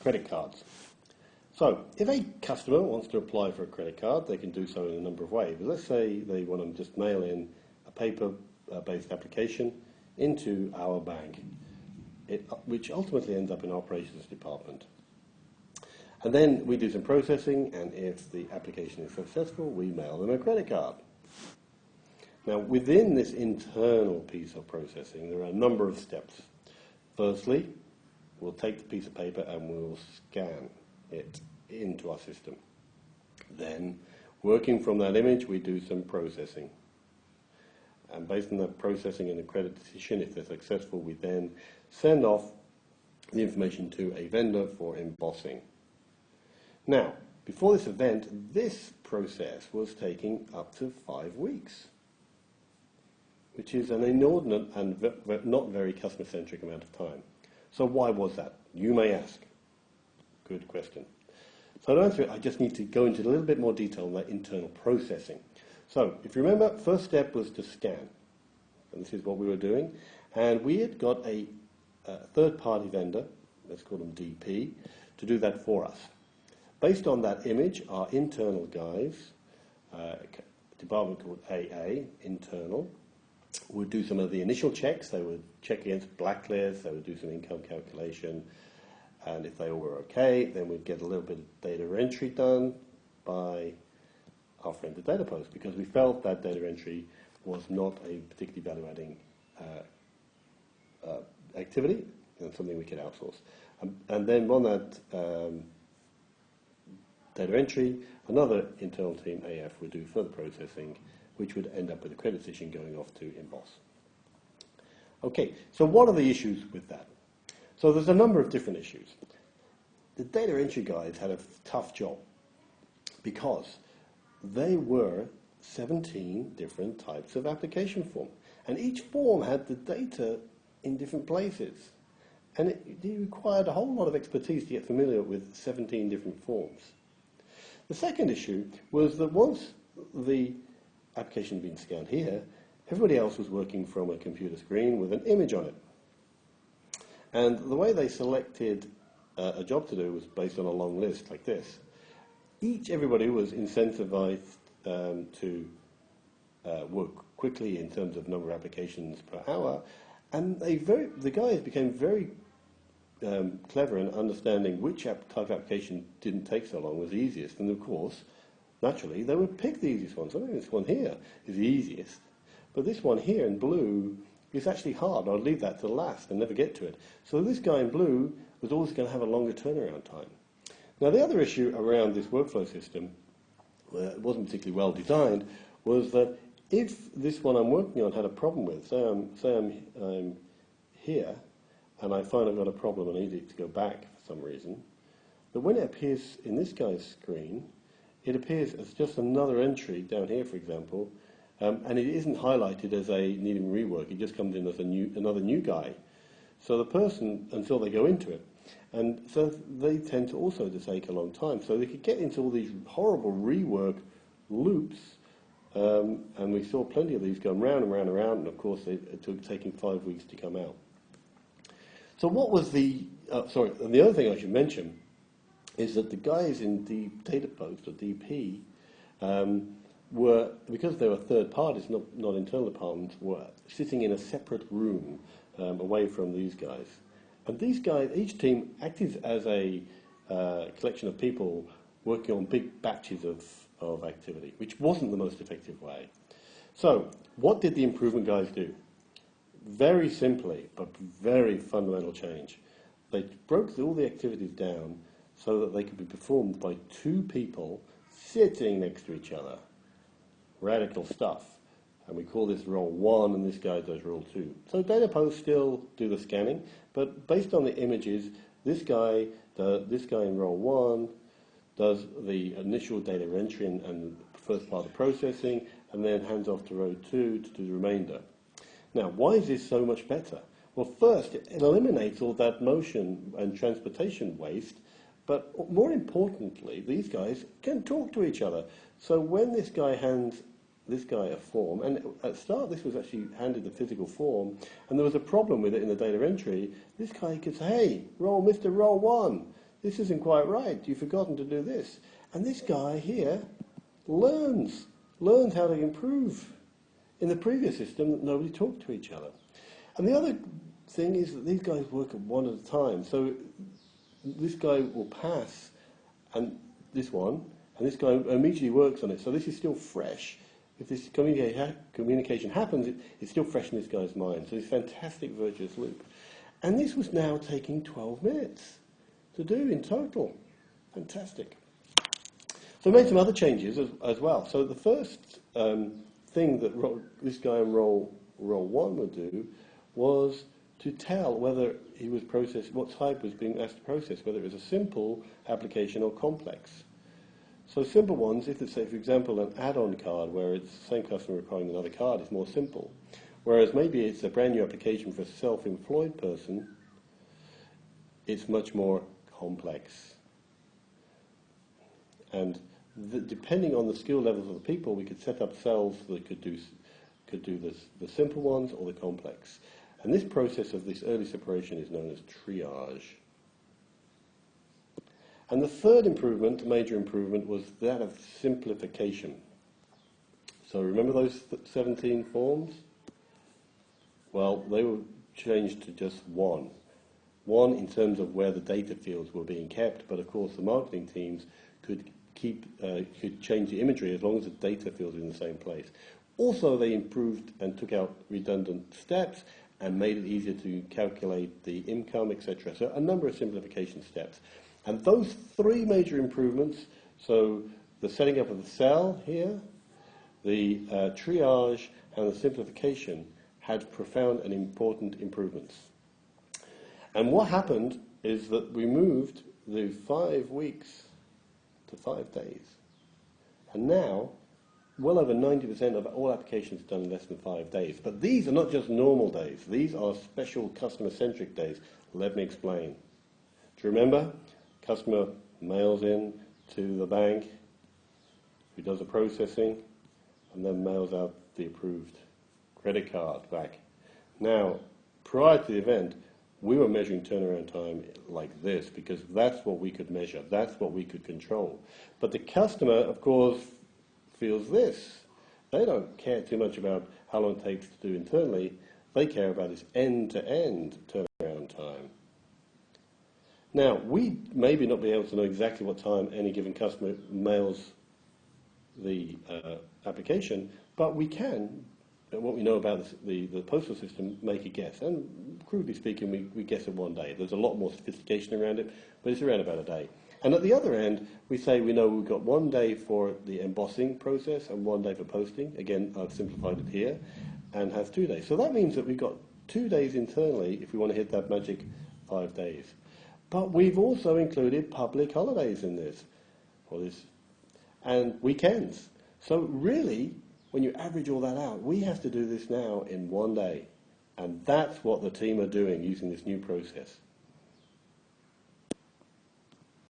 Credit cards. So, if a customer wants to apply for a credit card, they can do so in a number of ways. But let's say they want to just mail in a paper-based application into our bank, which ultimately ends up in our operations department. And then we do some processing, and if the application is successful, we mail them a credit card. Now, within this internal piece of processing, there are a number of steps. Firstly, we'll take the piece of paper and we'll scan it into our system. Then, working from that image, we do some processing. And based on that processing and accreditation, if they're successful, we then send off the information to a vendor for embossing. Now, before this event, this process was taking up to 5 weeks, which is an inordinate and not very customer-centric amount of time. So why was that? You may ask. Good question. So to answer it, I just need to go into a little bit more detail on that internal processing. So, if you remember, first step was to scan. And this is what we were doing. And we had got a third-party vendor, let's call them DP, to do that for us. Based on that image, our internal guys, department called AA, internal, would do some of the initial checks. They would check against blacklists, they would do some income calculation, and if they all were okay, then we'd get a little bit of data entry done by our friend at DataPost, because we felt that data entry was not a particularly value-adding activity and something we could outsource. And then on that data entry, another internal team, AF, would do further processing, which would end up with a credit decision going off to emboss. Okay, so what are the issues with that? So there's a number of different issues. The data entry guys had a tough job because they were 17 different types of application form. And each form had the data in different places. And it required a whole lot of expertise to get familiar with 17 different forms. The second issue was that once the application had been scanned here, everybody else was working from a computer screen with an image on it. And the way they selected a job to do was based on a long list like this. Everybody was incentivized to work quickly in terms of number of applications per hour, and the guys became very clever in understanding which type of application didn't take so long, was the easiest, and of course, naturally, they would pick the easiest one. So maybe this one here is the easiest, but this one here in blue is actually hard. I'll leave that to last and never get to it. So this guy in blue was always going to have a longer turnaround time. Now, the other issue around this workflow system, it wasn't particularly well designed, was that if this one I'm working on had a problem with, say I'm here, and I find I've got a problem and I need it to go back for some reason, that when it appears in this guy's screen, it appears as just another entry down here, for example, and it isn't highlighted as a needing rework. It just comes in as another new guy. So the person, until they go into it, and so they tend to also take a long time. So they could get into all these horrible rework loops, and we saw plenty of these going round and round and round, and of course it took taking 5 weeks to come out. So what was and the other thing I should mention is that the guys in the DataPost or DP were, because they were third parties, not internal departments, were sitting in a separate room away from these guys. And these guys, each team acted as a collection of people working on big batches of activity, which wasn't the most effective way. So what did the improvement guys do? Very simply, but very fundamental change. They broke all the activities down so that they could be performed by 2 people sitting next to each other. Radical stuff. And we call this role 1, and this guy does role 2. So DataPost still do the scanning, but based on the images, this guy in role 1 does the initial data entry and first part of processing, and then hands off to row 2 to do the remainder. Now, why is this so much better? Well, first, it eliminates all that motion and transportation waste, but more importantly, these guys can talk to each other. So when this guy hands this guy a form, and at the start this was actually handed the physical form, and there was a problem with it in the data entry, this guy could say, hey, Mr. Roll 1, this isn't quite right. You've forgotten to do this. And this guy here learns how to improve. In the previous system, nobody talked to each other. And the other thing is that these guys work at one at a time. So this guy will pass and this one, and this guy immediately works on it. So this is still fresh. If this communication happens, it's still fresh in this guy's mind. So it's a fantastic virtuous loop. And this was now taking 12 minutes to do in total. Fantastic. So I made some other changes as well. So the first thing that this guy in role 1 would do was to tell whether he was processed, what type was being asked to process, whether it was a simple application or complex. So simple ones, if it's, say, for example, an add-on card where it's the same customer requiring another card, is more simple. Whereas maybe it's a brand new application for a self-employed person, it's much more complex. And depending on the skill levels of the people, we could set up cells that could do the simple ones or the complex. And this process of this early separation is known as triage. And the third improvement, major improvement, was that of simplification. So remember those 17 forms? Well, they were changed to just one. One in terms of where the data fields were being kept, but of course the marketing teams could change the imagery as long as the data fields were in the same place. Also, they improved and took out redundant steps and made it easier to calculate the income, etc. So a number of simplification steps. And those three major improvements, so the setting up of the cell here, the triage, and the simplification, had profound and important improvements. And what happened is that we moved the 5 weeks to 5 days. And now, well over 90% of all applications are done in less than 5 days. But these are not just normal days. These are special customer-centric days. Let me explain. Do you remember? Customer mails in to the bank, who does the processing, and then mails out the approved credit card back. Now, prior to the event, we were measuring turnaround time like this because that's what we could measure, that's what we could control. But the customer, of course, feels this. They don't care too much about how long it takes to do internally. They care about this end-to-end turnaround time. Now, we maybe not be able to know exactly what time any given customer mails the application, but we can, what we know about the postal system, make a guess. And crudely speaking, we guess at 1 day. There's a lot more sophistication around it, but it's around about a day. And at the other end, we say we know we've got 1 day for the embossing process and 1 day for posting. Again, I've simplified it here, and has 2 days. So that means that we've got 2 days internally if we want to hit that magic 5 days. But we've also included public holidays in this, and weekends. So really, when you average all that out, we have to do this now in 1 day. And that's what the team are doing using this new process.